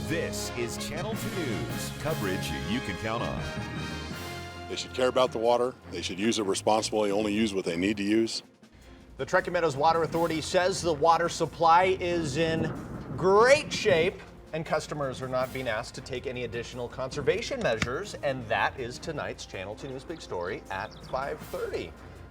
This is Channel 2 News, coverage you can count on. They should care about the water. They should use it responsibly, only use what they need to use. The Truckee Meadows Water Authority says the water supply is in great shape and customers are not being asked to take any additional conservation measures, and that is tonight's Channel 2 News Big Story at 5:30.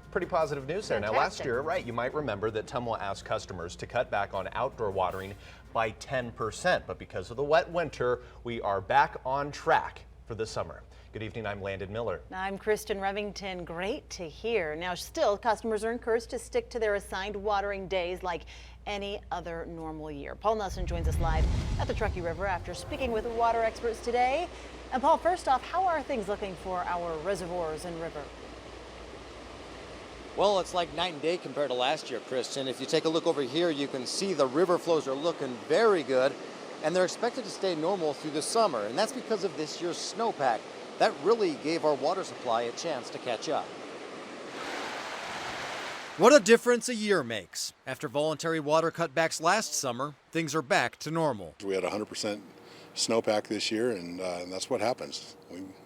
Pretty positive news there. Fantastic. Now last year, right, you might remember that Tumwa asked customers to cut back on outdoor watering by 10%, but because of the wet winter, we are back on track for the summer. Good evening, I'm Landon Miller. I'm Kristen Revington. Great to hear. Now still, customers are encouraged to stick to their assigned watering days like any other normal year. Paul Nelson joins us live at the Truckee River after speaking with water experts today. And Paul, first off, how are things looking for our reservoirs and river? Well, it's like night and day compared to last year, Kristen. If you take a look over here, you can see the river flows are looking very good, and they're expected to stay normal through the summer, and that's because of this year's snowpack. That really gave our water supply a chance to catch up. What a difference a year makes. After voluntary water cutbacks last summer, things are back to normal. We had 100% snowpack this year, and that's what happens.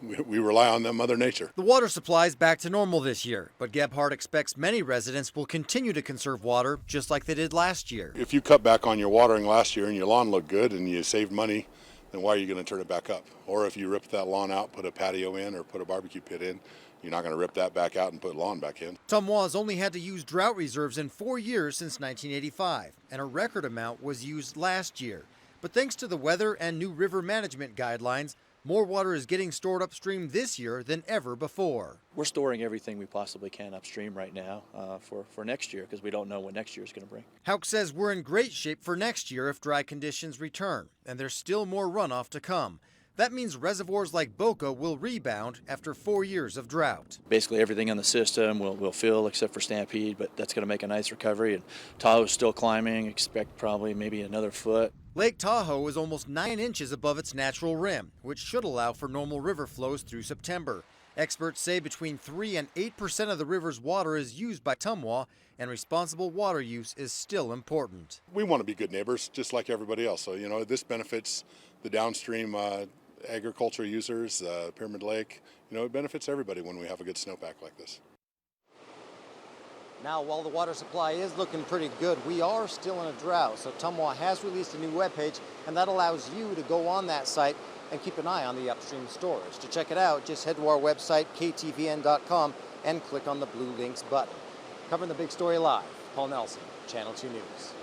We rely on Mother Nature. The water supply is back to normal this year, but Gebhardt expects many residents will continue to conserve water just like they did last year. If you cut back on your watering last year and your lawn looked good and you saved money, then why are you going to turn it back up? Or if you rip that lawn out, put a patio in or put a barbecue pit in, you're not going to rip that back out and put lawn back in. Tumwa has only had to use drought reserves in 4 years since 1985, and a record amount was used last year. But thanks to the weather and new river management guidelines, more water is getting stored upstream this year than ever before. We're storing everything we possibly can upstream right now for next year because we don't know what next year is going to bring. Hauk says we're in great shape for next year if dry conditions return, and there's still more runoff to come. That means reservoirs like Boca will rebound after 4 years of drought. Basically everything in the system will fill except for Stampede, but that's going to make a nice recovery. And Tahoe's still climbing, expect probably maybe another foot. Lake Tahoe is almost 9 inches above its natural rim, which should allow for normal river flows through September. Experts say between 3 and 8% of the river's water is used by Tumwa, and responsible water use is still important. We want to be good neighbors, just like everybody else. So, this benefits the downstream agriculture users, Pyramid Lake. It benefits everybody when we have a good snowpack like this. Now, while the water supply is looking pretty good, we are still in a drought. So Tumwa has released a new webpage, and that allows you to go on that site and keep an eye on the upstream storage. To check it out, just head to our website, KTVN.com, and click on the blue links button. Covering the big story live, Paul Nelson, Channel 2 News.